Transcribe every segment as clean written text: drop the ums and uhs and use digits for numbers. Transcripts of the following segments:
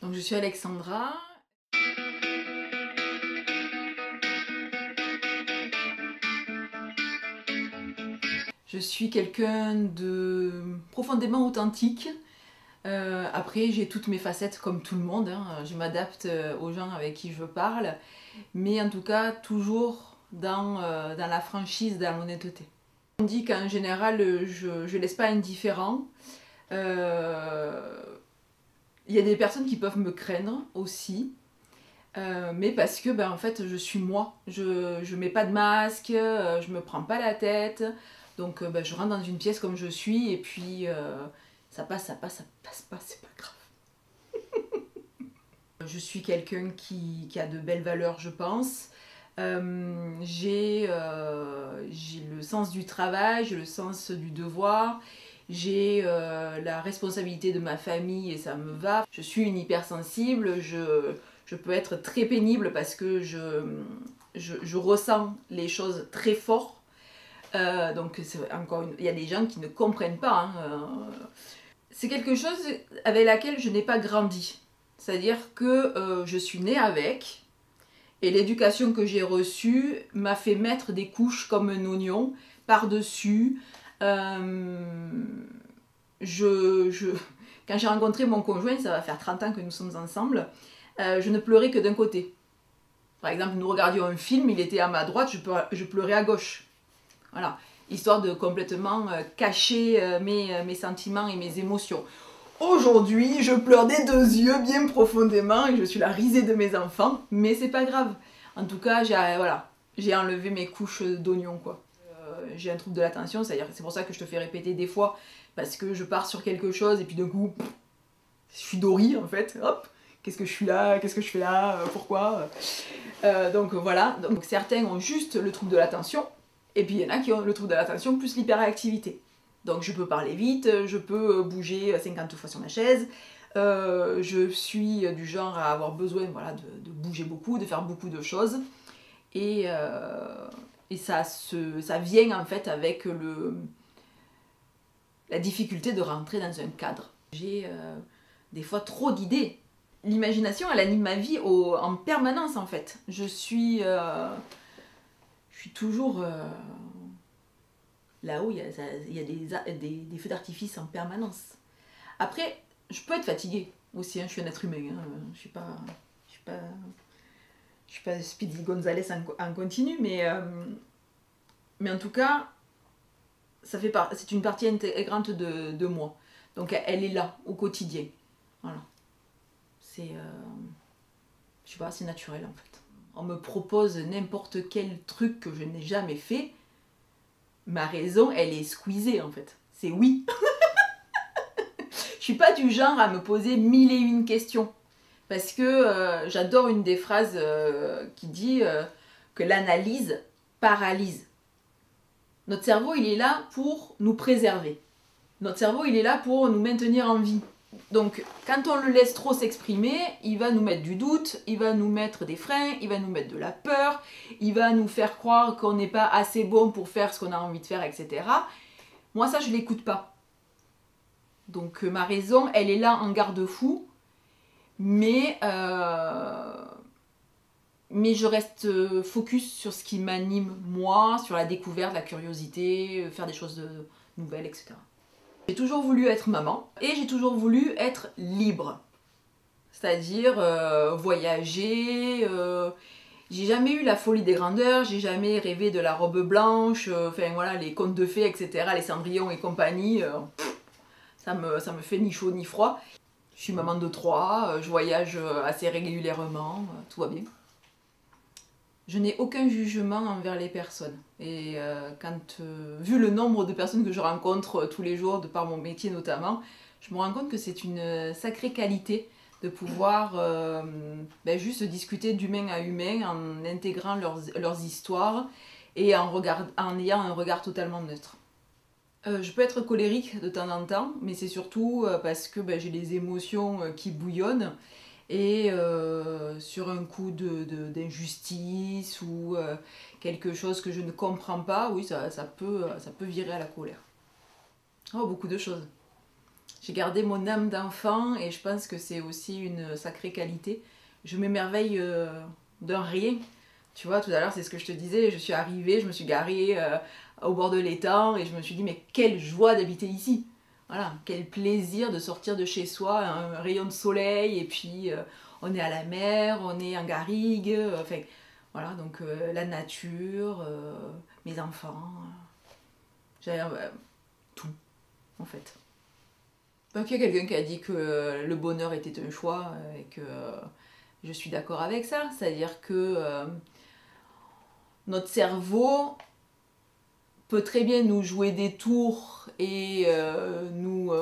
Donc je suis Alexandra. Je suis quelqu'un de profondément authentique. Après, j'ai toutes mes facettes comme tout le monde, hein. Je m'adapte aux gens avec qui je parle. Mais en tout cas, toujours dans la franchise, dans l'honnêteté. On dit qu'en général, je ne laisse pas indifférent. Il y a des personnes qui peuvent me craindre aussi. Mais parce que en fait je suis moi, je mets pas de masque, je me prends pas la tête, donc je rentre dans une pièce comme je suis et puis ça passe, ça passe pas, c'est pas grave. Je suis quelqu'un qui a de belles valeurs, je pense. J'ai le sens du travail, j'ai le sens du devoir, j'ai la responsabilité de ma famille et ça me va. Je suis une hypersensible, je peux être très pénible parce que je ressens les choses très fort. Donc il y a des gens qui ne comprennent pas, hein. C'est quelque chose avec laquelle je n'ai pas grandi. C'est-à-dire que je suis née avec, et l'éducation que j'ai reçue m'a fait mettre des couches comme un oignon par-dessus. Je, je, Quand j'ai rencontré mon conjoint, ça va faire 30 ans que nous sommes ensemble, je ne pleurais que d'un côté. Par exemple, nous regardions un film, il était à ma droite, je pleurais à gauche. Voilà, histoire de complètement cacher mes sentiments et mes émotions. Aujourd'hui, je pleure des deux yeux bien profondément et je suis la risée de mes enfants, mais c'est pas grave. En tout cas, j'ai enlevé mes couches d'oignon, quoi. J'ai un trouble de l'attention, c'est pour ça que je te fais répéter des fois, parce que je pars sur quelque chose et puis d'un coup, je suis Dory en fait, hop, qu'est-ce que je suis là, qu'est-ce que je fais là, pourquoi donc voilà, donc certains ont juste le trouble de l'attention, et puis il y en a qui ont le trouble de l'attention plus l'hyperactivité. Donc je peux parler vite, je peux bouger 50 fois sur ma chaise, je suis du genre à avoir besoin de bouger beaucoup, de faire beaucoup de choses, et, ça vient en fait avec la difficulté de rentrer dans un cadre. J'ai des fois trop d'idées. L'imagination, elle anime ma vie en permanence en fait. Je suis toujours là-haut, il y a des feux d'artifice en permanence. Après, je peux être fatiguée aussi, hein, je suis un être humain. Hein, je suis pas, je suis pas Speedy Gonzalez en continu, mais en tout cas, c'est une partie intégrante de moi. Donc elle est là au quotidien. Voilà. Je sais pas, c'est naturel en fait. On me propose n'importe quel truc que je n'ai jamais fait, ma raison, elle est squeezée en fait. C'est oui. Je suis pas du genre à me poser mille et une questions. Parce que j'adore une des phrases qui dit que l'analyse paralyse. Notre cerveau, il est là pour nous préserver. Notre cerveau, il est là pour nous maintenir en vie. Donc, quand on le laisse trop s'exprimer, il va nous mettre du doute, il va nous mettre des freins, il va nous mettre de la peur, il va nous faire croire qu'on n'est pas assez bon pour faire ce qu'on a envie de faire, etc. Moi, ça, je l'écoute pas. Donc, ma raison, elle est là en garde-fou, mais je reste focus sur ce qui m'anime, moi, sur la découverte, la curiosité, faire des choses nouvelles, etc. J'ai toujours voulu être maman et j'ai toujours voulu être libre. C'est-à-dire voyager. J'ai jamais eu la folie des grandeurs, j'ai jamais rêvé de la robe blanche, enfin voilà, les contes de fées, etc., les Cendrillon et compagnie, ça me fait ni chaud ni froid. Je suis maman de 3, je voyage assez régulièrement, tout va bien. Je n'ai aucun jugement envers les personnes. Et vu le nombre de personnes que je rencontre tous les jours, de par mon métier notamment, je me rends compte que c'est une sacrée qualité de pouvoir juste discuter d'humain à humain en intégrant leurs histoires et en ayant un regard totalement neutre. Je peux être colérique de temps en temps, mais c'est surtout parce que j'ai des émotions qui bouillonnent et sur un coup d'injustice ou quelque chose que je ne comprends pas, oui, ça peut virer à la colère. Oh, beaucoup de choses. J'ai gardé mon âme d'enfant et je pense que c'est aussi une sacrée qualité. Je m'émerveille d'un rien. Tu vois, tout à l'heure, c'est ce que je te disais, je suis arrivée, je me suis garée au bord de l'étang et je me suis dit, mais quelle joie d'habiter ici. Voilà, quel plaisir de sortir de chez soi, un rayon de soleil, et puis on est à la mer, on est en garrigue, enfin, voilà, donc la nature, mes enfants, j'ai tout, en fait. Donc il y a quelqu'un qui a dit que le bonheur était un choix, et que je suis d'accord avec ça, c'est-à-dire que notre cerveau peut très bien nous jouer des tours et nous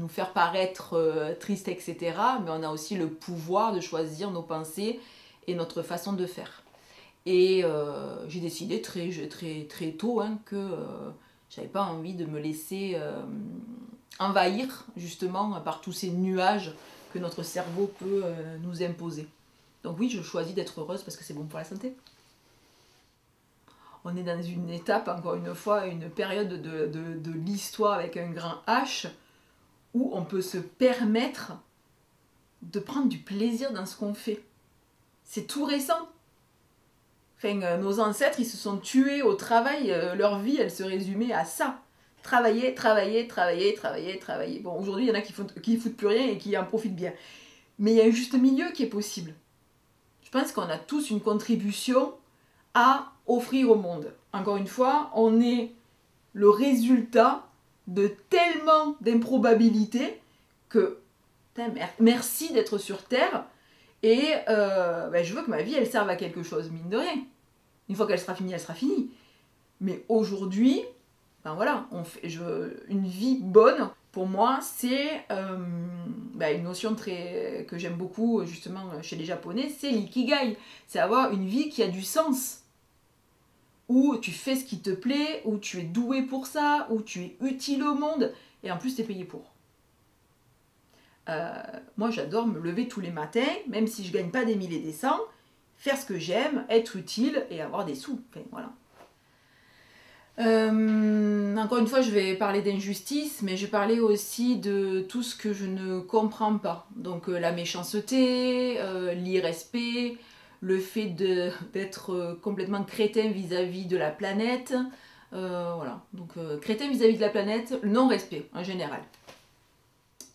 faire paraître tristes, etc. Mais on a aussi le pouvoir de choisir nos pensées et notre façon de faire. Et j'ai décidé très tôt que j'avais pas envie de me laisser envahir justement par tous ces nuages que notre cerveau peut nous imposer. Donc oui, je choisis d'être heureuse parce que c'est bon pour la santé. On est dans une étape, encore une fois, une période de l'histoire avec un grand H, où on peut se permettre de prendre du plaisir dans ce qu'on fait. C'est tout récent. Enfin, nos ancêtres, ils se sont tués au travail, leur vie, elle se résumait à ça. Travailler, travailler, travailler, travailler, travailler. Bon, aujourd'hui, il y en a qui foutent plus rien et qui en profitent bien. Mais il y a un juste milieu qui est possible. Je pense qu'on a tous une contribution à offrir au monde. Encore une fois, on est le résultat de tellement d'improbabilités que merci d'être sur Terre et je veux que ma vie elle serve à quelque chose, mine de rien. Une fois qu'elle sera finie, elle sera finie. Mais aujourd'hui, ben voilà, une vie bonne, pour moi, c'est une notion que j'aime beaucoup justement chez les Japonais, c'est l'ikigai. C'est avoir une vie qui a du sens. Où tu fais ce qui te plaît, où tu es doué pour ça, où tu es utile au monde, et en plus tu es payé pour. Moi j'adore me lever tous les matins, même si je gagne pas des milliers et des cents, faire ce que j'aime, être utile et avoir des sous. Enfin, voilà. Encore une fois, je vais parler d'injustice, mais je vais parler aussi de tout ce que je ne comprends pas. Donc la méchanceté, l'irrespect, le fait d'être complètement crétin vis-à-vis de la planète. Voilà, donc crétin vis-à-vis de la planète, le non-respect en général.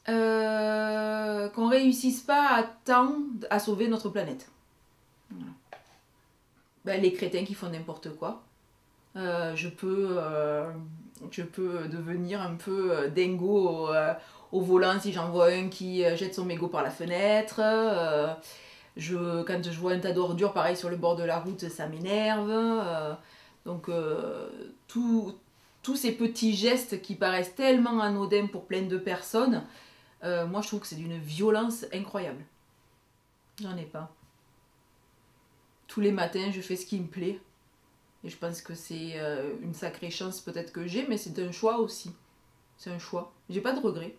Qu'on réussisse pas à temps à sauver notre planète. Voilà. Ben, les crétins qui font n'importe quoi. Je peux devenir un peu dingo au volant si j'en vois un qui jette son mégot par la fenêtre. Quand je vois un tas d'ordures pareil sur le bord de la route, ça m'énerve. Donc tous ces petits gestes qui paraissent tellement anodins pour plein de personnes, moi je trouve que c'est d'une violence incroyable. J'en ai pas. Tous les matins, je fais ce qui me plaît. Et je pense que c'est une sacrée chance peut-être que j'ai, mais c'est un choix aussi. C'est un choix. J'ai pas de regrets.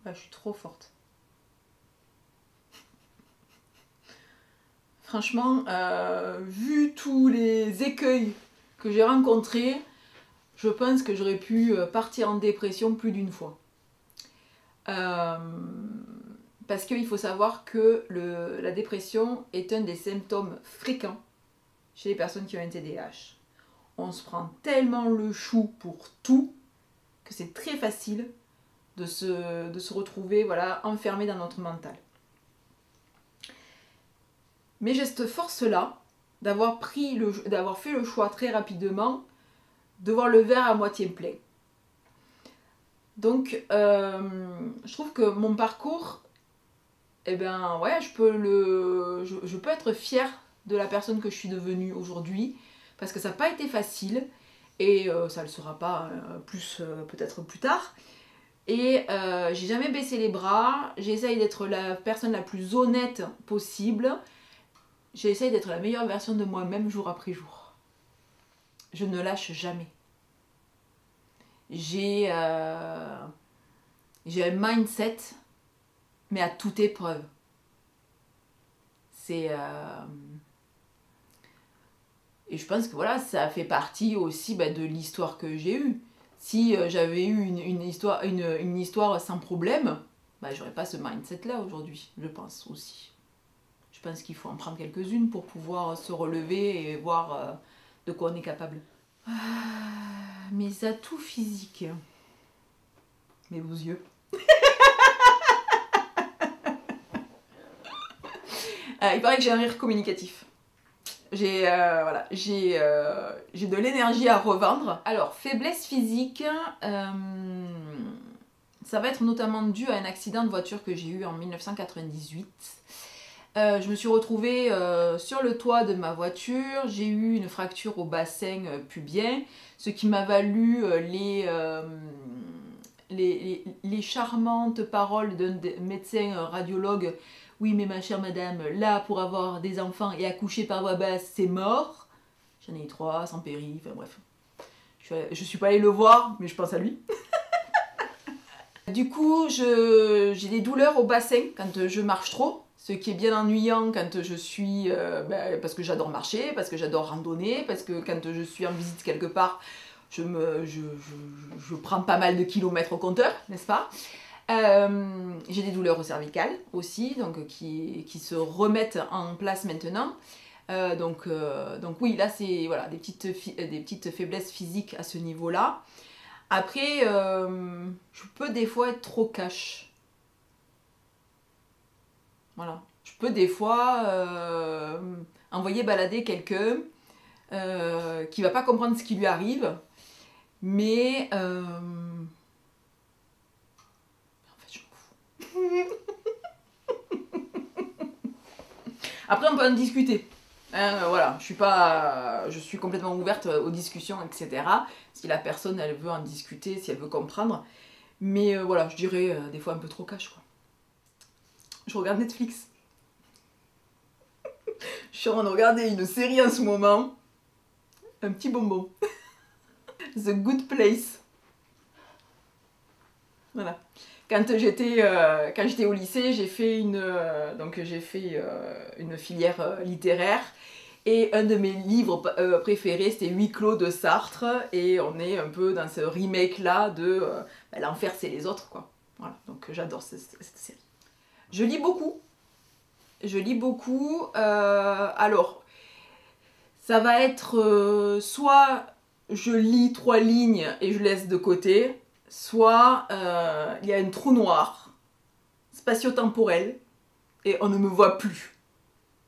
Je suis trop forte. Franchement, vu tous les écueils que j'ai rencontrés, je pense que j'aurais pu partir en dépression plus d'une fois. Parce qu'il faut savoir que la dépression est un des symptômes fréquents chez les personnes qui ont un TDAH. On se prend tellement le chou pour tout que c'est très facile de se retrouver enfermé dans notre mental. Mais j'ai cette force-là d'avoir fait le choix très rapidement de voir le verre à moitié plein. Donc, je trouve que mon parcours, je peux être fière de la personne que je suis devenue aujourd'hui, parce que ça n'a pas été facile, et ça ne le sera pas peut-être plus tard. Et j'ai jamais baissé les bras, j'essaye d'être la personne la plus honnête possible, j'essaye d'être la meilleure version de moi-même jour après jour. Je ne lâche jamais. J'ai un mindset, mais à toute épreuve. Et je pense que ça fait partie aussi de l'histoire que j'ai eue. Si j'avais eu une histoire sans problème, bah, j'aurais pas ce mindset-là aujourd'hui, je pense aussi. Je pense qu'il faut en prendre quelques-unes pour pouvoir se relever et voir de quoi on est capable. Ah, mes atouts physiques. Mes beaux yeux. Il paraît que j'ai un rire communicatif. J'ai voilà, de l'énergie à revendre. Alors, faiblesse physique, ça va être notamment dû à un accident de voiture que j'ai eu en 1998. Je me suis retrouvée sur le toit de ma voiture, j'ai eu une fracture au bassin pubien, ce qui m'a valu les charmantes paroles d'un médecin radiologue. Oui, mais ma chère madame, là, pour avoir des enfants et accoucher par voie basse, c'est mort. J'en ai eu 3, sans péri, enfin bref. Je suis pas allée le voir, mais je pense à lui. Du coup, j'ai des douleurs au bassin quand je marche trop, ce qui est bien ennuyant quand je suis... parce que j'adore marcher, parce que j'adore randonner, parce que quand je suis en visite quelque part, je prends pas mal de kilomètres au compteur, n'est-ce pas? J'ai des douleurs au cervical aussi, donc qui se remettent en place maintenant. Donc oui, là c'est voilà, des petites faiblesses physiques à ce niveau-là. Après, je peux des fois être trop cash. Voilà. Je peux des fois envoyer balader quelqu'un qui va pas comprendre ce qui lui arrive, mais en fait, je m'en fous. Après, on peut en discuter. Voilà, je suis complètement ouverte aux discussions, etc. Si la personne, elle veut en discuter, si elle veut comprendre. Mais voilà, je dirais des fois un peu trop cash, quoi. Je regarde Netflix. Je suis en train de regarder une série en ce moment. Un petit bonbon. The Good Place. Voilà. Quand j'étais au lycée, j'ai fait une filière littéraire. Et un de mes livres préférés, c'était Huis clos de Sartre. Et on est un peu dans ce remake-là de l'enfer, c'est les autres, quoi. Voilà, donc j'adore cette série. Je lis beaucoup. Alors, ça va être soit je lis 3 lignes et je laisse de côté, soit il y a un trou noir, spatio-temporel, et on ne me voit plus.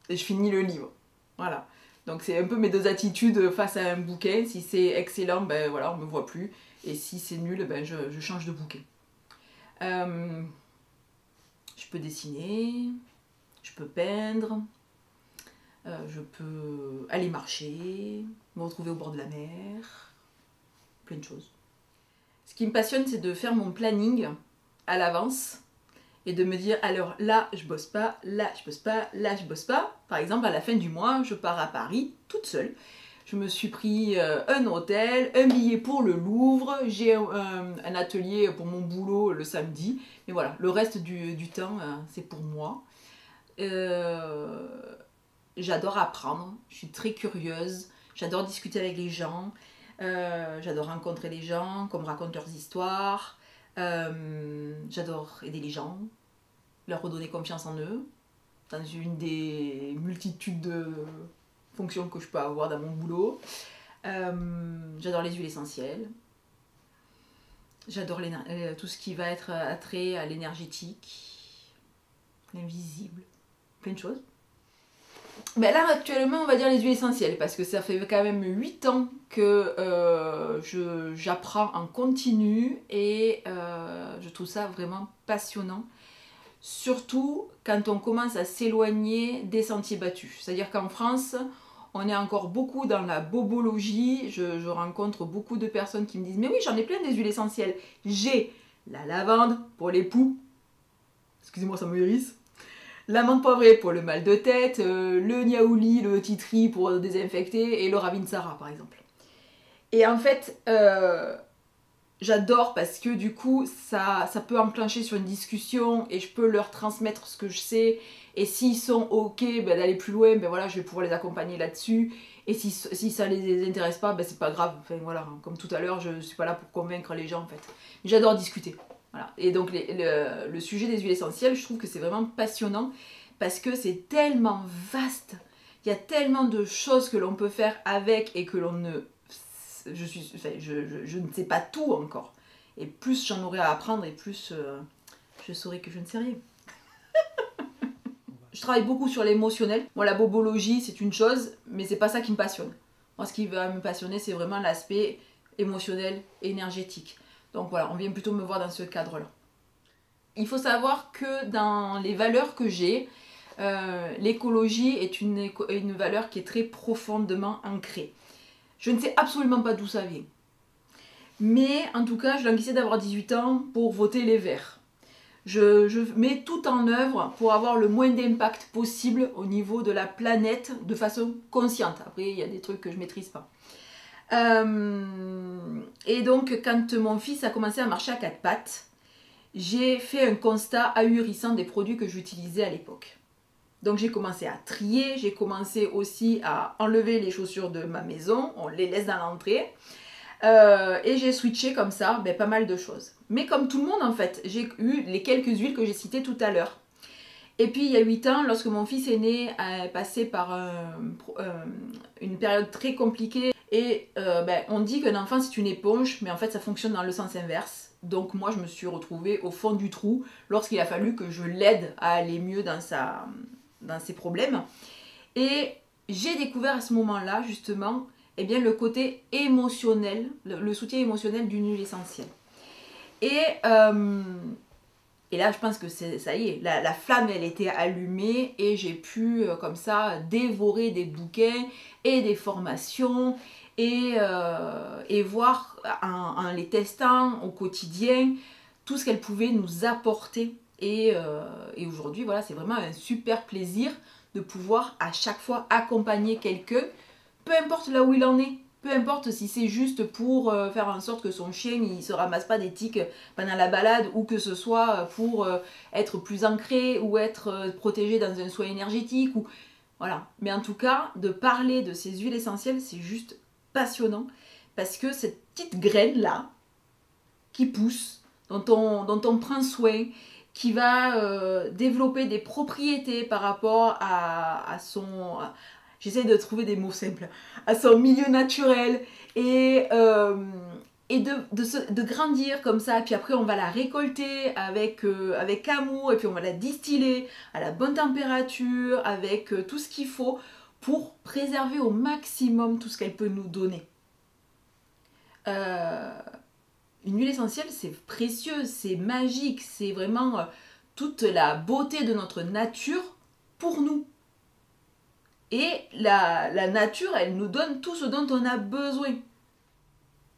Et je finis le livre. Voilà. Donc c'est un peu mes deux attitudes face à un bouquin. Si c'est excellent, ben voilà, on me voit plus. Et si c'est nul, ben je change de bouquin. Je peux dessiner, je peux peindre, je peux aller marcher, me retrouver au bord de la mer, plein de choses. Ce qui me passionne, c'est de faire mon planning à l'avance et de me dire, alors là, je bosse pas, là, je bosse pas, là, je bosse pas. Par exemple, à la fin du mois, je pars à Paris, toute seule. Je me suis pris un hôtel, un billet pour le Louvre, j'ai un atelier pour mon boulot le samedi. Mais voilà, le reste du temps, c'est pour moi. J'adore apprendre, je suis très curieuse, j'adore discuter avec les gens, j'adore rencontrer les gens, qu'on me raconte leurs histoires. J'adore aider les gens, leur redonner confiance en eux, dans une des multitudes de fonctions que je peux avoir dans mon boulot. J'adore les huiles essentielles. J'adore tout ce qui va être attrait à l'énergétique, l'invisible, plein de choses. Ben là actuellement on va dire les huiles essentielles parce que ça fait quand même 8 ans que j'apprends en continu et je trouve ça vraiment passionnant. Surtout quand on commence à s'éloigner des sentiers battus. C'est-à-dire qu'en France, on est encore beaucoup dans la bobologie. Je rencontre beaucoup de personnes qui me disent « Mais oui, j'en ai plein des huiles essentielles. J'ai la lavande pour les poux. » Excusez-moi, ça me hérisse. La menthe poivrée pour le mal de tête, le niaouli, le titri pour désinfecter et le ravinsara par exemple. Et en fait, J'adore parce que du coup ça peut enclencher sur une discussion et je peux leur transmettre ce que je sais, et s'ils sont ok ben, d'aller plus loin, ben voilà, je vais pouvoir les accompagner là-dessus, et si ça les intéresse pas, ben c'est pas grave, enfin voilà, comme tout à l'heure, je suis pas là pour convaincre les gens en fait. J'adore discuter, voilà. Et donc le sujet des huiles essentielles, je trouve que c'est vraiment passionnant parce que c'est tellement vaste, il y a tellement de choses que l'on peut faire avec et que l'on ne... je ne sais pas tout encore. Et plus j'en aurai à apprendre et plus je saurai que je ne sais rien. Je travaille beaucoup sur l'émotionnel. Moi, la bobologie, c'est une chose, mais c'est pas ça qui me passionne. Moi, ce qui va me passionner, c'est vraiment l'aspect émotionnel, énergétique. Donc voilà, on vient plutôt me voir dans ce cadre-là. Il faut savoir que dans les valeurs que j'ai, l'écologie est une valeur qui est très profondément ancrée. Je ne sais absolument pas d'où ça vient. Mais en tout cas, je languissais d'avoir 18 ans pour voter les Verts. Je mets tout en œuvre pour avoir le moins d'impact possible au niveau de la planète de façon consciente. Après, il y a des trucs que je ne maîtrise pas. Et donc, quand mon fils a commencé à marcher à quatre pattes, j'ai fait un constat ahurissant des produits que j'utilisais à l'époque. Donc j'ai commencé à trier, j'ai commencé aussi à enlever les chaussures de ma maison, on les laisse dans l'entrée. Et j'ai switché comme ça pas mal de choses. Mais comme tout le monde en fait, j'ai eu les quelques huiles que j'ai citées tout à l'heure. Et puis il y a 8 ans, lorsque mon fils aîné est passé par une période très compliquée, et on dit qu'un enfant c'est une éponge, mais en fait ça fonctionne dans le sens inverse. Donc moi je me suis retrouvée au fond du trou lorsqu'il a fallu que je l'aide à aller mieux dans ses problèmes. Et j'ai découvert à ce moment-là justement le côté émotionnel, le soutien émotionnel d'une huile essentielle. Et là je pense que ça y est, la flamme elle était allumée et j'ai pu comme ça dévorer des bouquins et des formations et voir en les testant au quotidien tout ce qu'elles pouvaient nous apporter. Et aujourd'hui voilà, c'est vraiment un super plaisir de pouvoir à chaque fois accompagner quelqu'un, peu importe là où il en est, peu importe si c'est juste pour faire en sorte que son chien il se ramasse pas des tiques pendant la balade, ou que ce soit pour être plus ancré ou être protégé dans un soin énergétique, ou voilà. Mais en tout cas, de parler de ces huiles essentielles, c'est juste passionnant parce que cette petite graine là qui pousse, dont on prend soin, qui va développer des propriétés par rapport à son... J'essaie de trouver des mots simples. À son milieu naturel. Et de grandir comme ça. Puis après, on va la récolter avec amour. Et puis on va la distiller à la bonne température, avec tout ce qu'il faut pour préserver au maximum tout ce qu'elle peut nous donner. Une huile essentielle, c'est précieux, c'est magique, c'est vraiment toute la beauté de notre nature pour nous. Et la nature, elle nous donne tout ce dont on a besoin.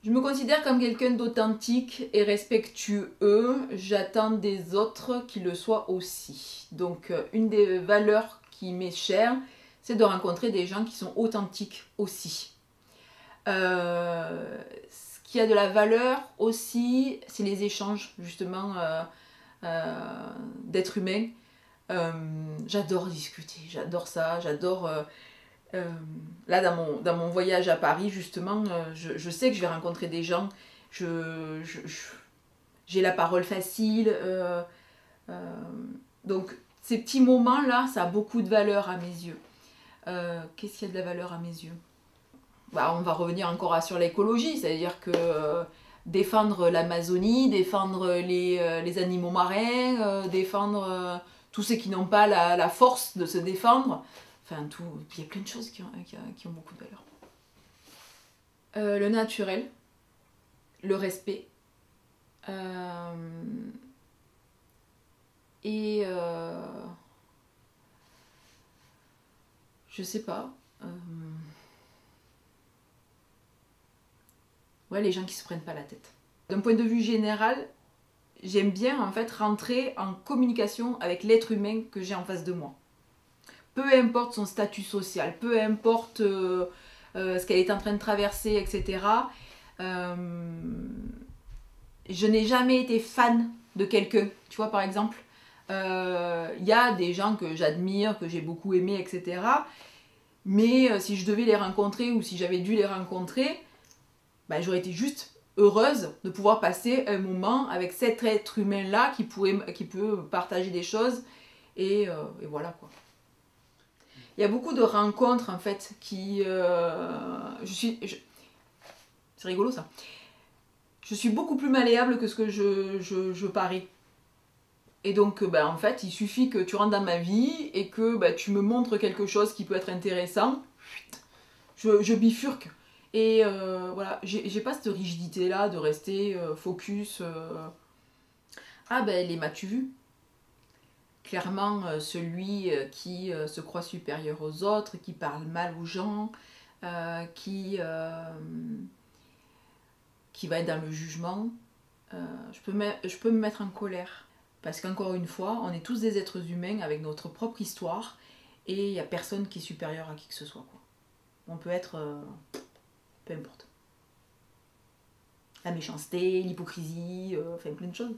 Je me considère comme quelqu'un d'authentique et respectueux. J'attends des autres qu'ils le soient aussi. Donc, une des valeurs qui m'est chère, c'est de rencontrer des gens qui sont authentiques aussi. Ce qui a de la valeur aussi, c'est les échanges justement d'êtres humains. J'adore discuter, j'adore ça, j'adore... là dans mon voyage à Paris justement, je sais que je vais rencontrer des gens, j'ai la parole facile, donc ces petits moments là, ça a beaucoup de valeur à mes yeux. Qu'est-ce qu'il y a de la valeur à mes yeux? On va revenir encore sur l'écologie, c'est-à-dire que défendre l'Amazonie, défendre les animaux marins, défendre tous ceux qui n'ont pas la force de se défendre, enfin tout, il y a plein de choses qui ont beaucoup de valeur. Le naturel, le respect, et je sais pas, ouais, les gens qui se prennent pas la tête. D'un point de vue général, j'aime bien en fait rentrer en communication avec l'être humain que j'ai en face de moi. Peu importe son statut social, peu importe ce qu'elle est en train de traverser, etc. Je n'ai jamais été fan de quelqu'un. Tu vois, par exemple, y a des gens que j'admire, que j'ai beaucoup aimé, etc. Mais si je devais les rencontrer ou si j'avais dû les rencontrer, bah, j'aurais été juste heureuse de pouvoir passer un moment avec cet être humain-là qui peut partager des choses et voilà quoi. Il y a beaucoup de rencontres en fait qui... C'est rigolo ça. Je suis beaucoup plus malléable que ce que je parais. Et donc, bah, en fait, il suffit que tu rentres dans ma vie et que bah, tu me montres quelque chose qui peut être intéressant. Je bifurque. Et voilà, j'ai pas cette rigidité-là de rester focus. Ah ben, les m'as-tu vu? Clairement, celui qui se croit supérieur aux autres, qui parle mal aux gens, qui va être dans le jugement, je peux me mettre en colère. Parce qu'encore une fois, on est tous des êtres humains avec notre propre histoire et il n'y a personne qui est supérieur à qui que ce soit, quoi. On peut être... peu importe. La méchanceté, l'hypocrisie, enfin plein de choses.